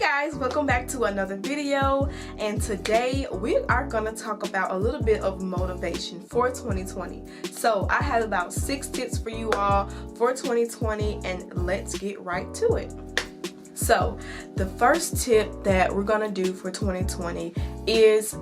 Guys, welcome back to another video, and today we are going to talk about a little bit of motivation for 2020. So I have about 6 tips for you all for 2020, and let's get right to it. So the first tip that we're going to do for 2020 is,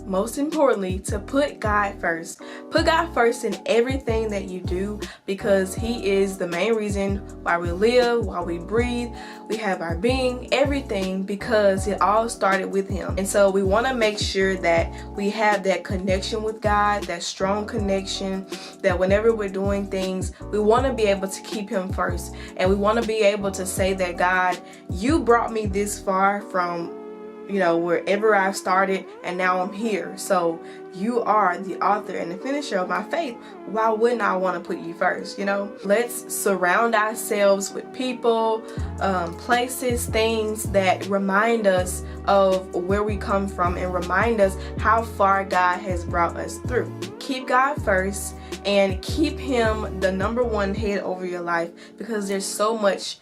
most importantly, to put God first. Put God first in everything that you do, because He is the main reason why we live, why we breathe, we have our being, everything, because it all started with Him. And so we want to make sure that we have that connection with God, that strong connection, that whenever we're doing things, we want to be able to keep Him first. And we want to be able to say that, God, you brought me this far from wherever I started, and now I'm here. So you are the author and the finisher of my faith. Why wouldn't I want to put you first? Let's surround ourselves with people, places, things that remind us of where we come from and remind us how far God has brought us through. Keep God first and keep Him the #1 head over your life, because there's so much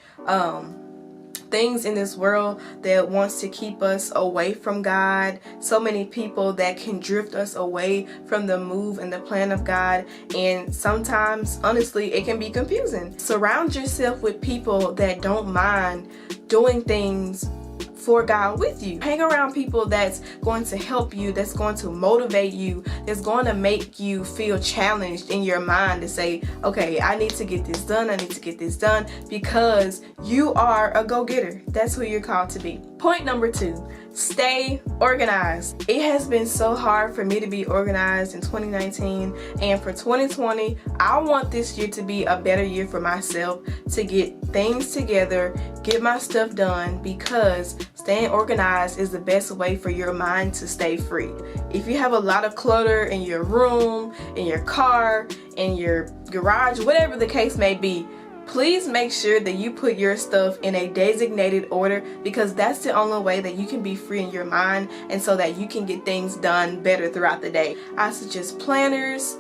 things in this world that wants to keep us away from God. So many people that can drift us away from the move and the plan of God, and sometimes, honestly, it can be confusing. Surround yourself with people that don't mind doing things for God with you. Hang around people that's going to help you, that's going to motivate you, that's going to make you feel challenged in your mind to say, okay, I need to get this done, I need to get this done, because you are a go-getter. That's who you're called to be. Point number 2, stay organized. It has been so hard for me to be organized in 2019, and for 2020, I want this year to be a better year for myself, to get things together, get my stuff done, because staying organized is the best way for your mind to stay free. If you have a lot of clutter in your room, in your car, in your garage, whatever the case may be, please make sure that you put your stuff in a designated order, because that's the only way that you can be free in your mind, and so that you can get things done better throughout the day. I suggest planners,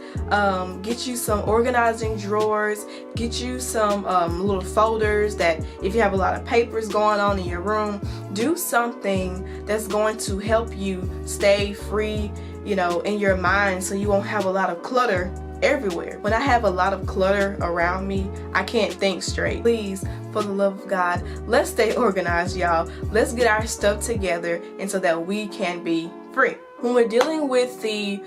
get you some organizing drawers, get you some little folders that if you have a lot of papers going on in your room, do something that's going to help you stay free, in your mind, so you won't have a lot of clutter everywhere. When I have a lot of clutter around me, I can't think straight. Please, for the love of God, let's stay organized, y'all. Let's get our stuff together, and so that we can be free. When we're dealing with the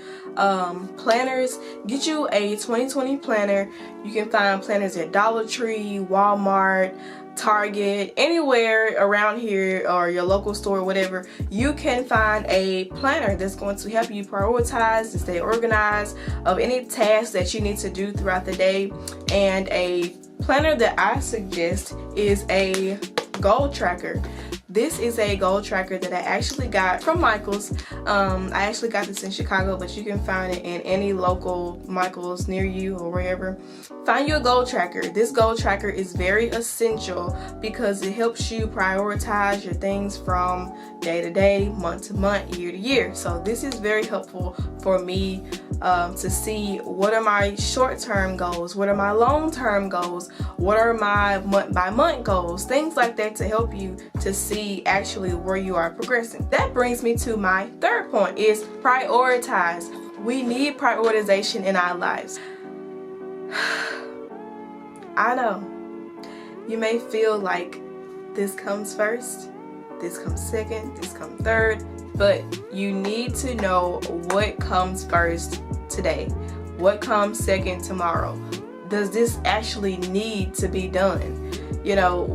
planners, get you a 2020 planner. You can find planners at Dollar Tree, Walmart, Target, anywhere around here, or your local store, whatever. You can find a planner that's going to help you prioritize and stay organized of any tasks that you need to do throughout the day. And a planner that I suggest is a goal tracker. This is a goal tracker that I actually got from Michael's. I actually got this in Chicago, but you can find it in any local Michael's near you or wherever. Find you a goal tracker. This goal tracker is very essential because it helps you prioritize your things from day to day, month to month, year to year. So this is very helpful for me to see what are my short-term goals, what are my long-term goals, what are my month-by-month goals, things like that, to help you to see actually where you are progressing. That brings me to my third point, is prioritize. We need prioritization in our lives. I know you may feel like this comes first, this comes second, this comes third, but you need to know what comes first today, what comes second tomorrow. Does this actually need to be done?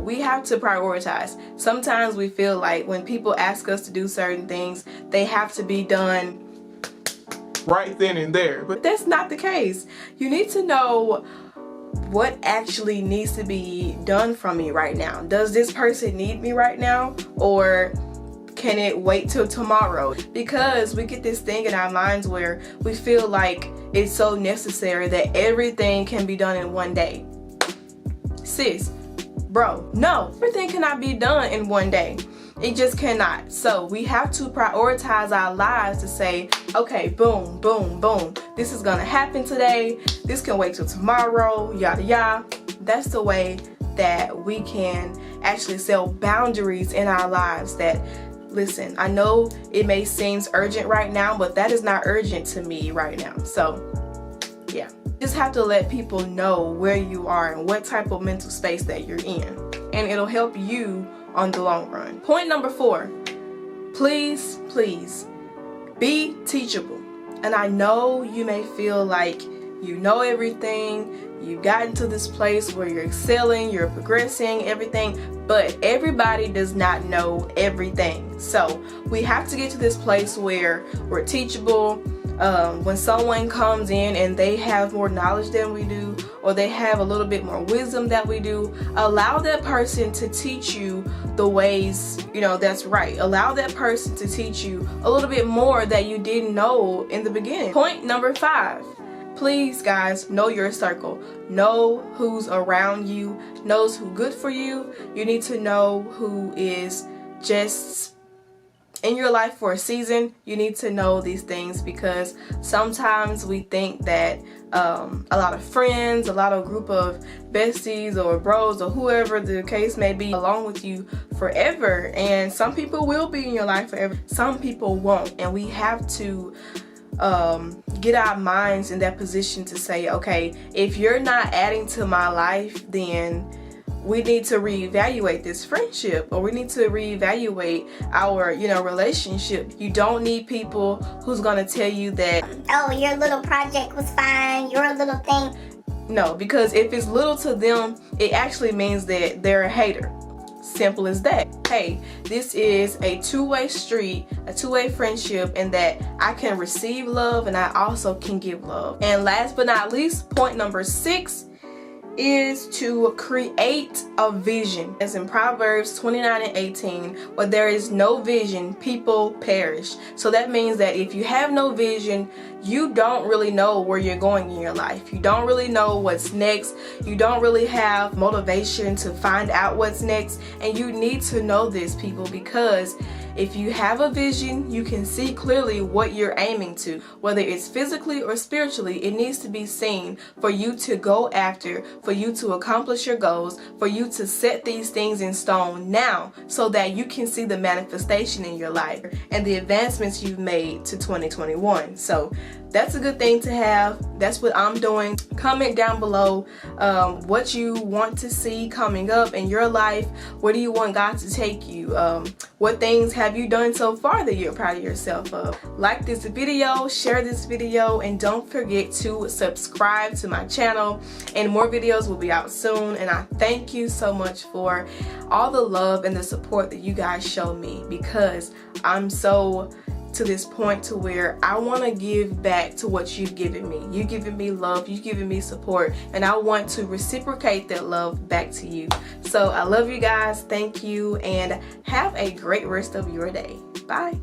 We have to prioritize. Sometimes we feel like when people ask us to do certain things, they have to be done right then and there, but that's not the case. You need to know what actually needs to be done from me right now. Does this person need me right now, or can it wait till tomorrow? Because we get this thing in our minds where we feel like it's so necessary that everything can be done in one day. Sis, bro, no, everything cannot be done in one day. It just cannot. So we have to prioritize our lives to say, okay, boom, boom, boom. This is gonna happen today. This can wait till tomorrow, yada yada. That's the way that we can actually set boundaries in our lives. That, listen, I know it may seem urgent right now, but that is not urgent to me right now. So yeah, just have to let people know where you are and what type of mental space that you're in, and it'll help you on the long run. Point number 4, please be teachable. And I know you may feel like you know everything, you've gotten to this place where you're excelling, you're progressing, everything, but everybody does not know everything. So we have to get to this place where we're teachable. When someone comes in and they have more knowledge than we do, or they have a little bit more wisdom than we do, allow that person to teach you the ways, that's right. Allow that person to teach you a little bit more that you didn't know in the beginning. Point number 5. Please, guys, know your circle. Know who's around you, knows who's good for you. You need to know who is just in your life for a season. You need to know these things, because sometimes we think that a lot of friends, a lot of group of besties or bros or whoever the case may be along with you forever, and some people will be in your life forever, some people won't. And we have to get our minds in that position to say, okay, if you're not adding to my life, then we need to reevaluate this friendship, or we need to reevaluate our, relationship. You don't need people who's gonna tell you that, oh, your little project was fine, your little thing. No, because if it's little to them, it actually means that they're a hater. Simple as that. Hey, this is a two-way street, a two-way friendship, and that I can receive love and I also can give love. And last but not least, point number 6 is to create a vision. As in Proverbs 29:18, where there is no vision, people perish. So that means that if you have no vision, you don't really know where you're going in your life. You don't really know what's next. You don't really have motivation to find out what's next. And you need to know this, people, because if you have a vision, you can see clearly what you're aiming to. Whether it's physically or spiritually, it needs to be seen for you to go after, for you to accomplish your goals, for you to set these things in stone now, so that you can see the manifestation in your life and the advancements you've made to 2021. So that's a good thing to have. That's what I'm doing. Comment down below what you want to see coming up in your life. Where do you want God to take you? What things have you done so far that you're proud of yourself of? Like this video, share this video, and don't forget to subscribe to my channel. And more videos will be out soon. And I thank you so much for all the love and the support that you guys show me, because I'm so to this point to where I want to give back to what you've given me. You've given me love, you've given me support, and I want to reciprocate that love back to you. So I love you guys, thank you, and have a great rest of your day. Bye.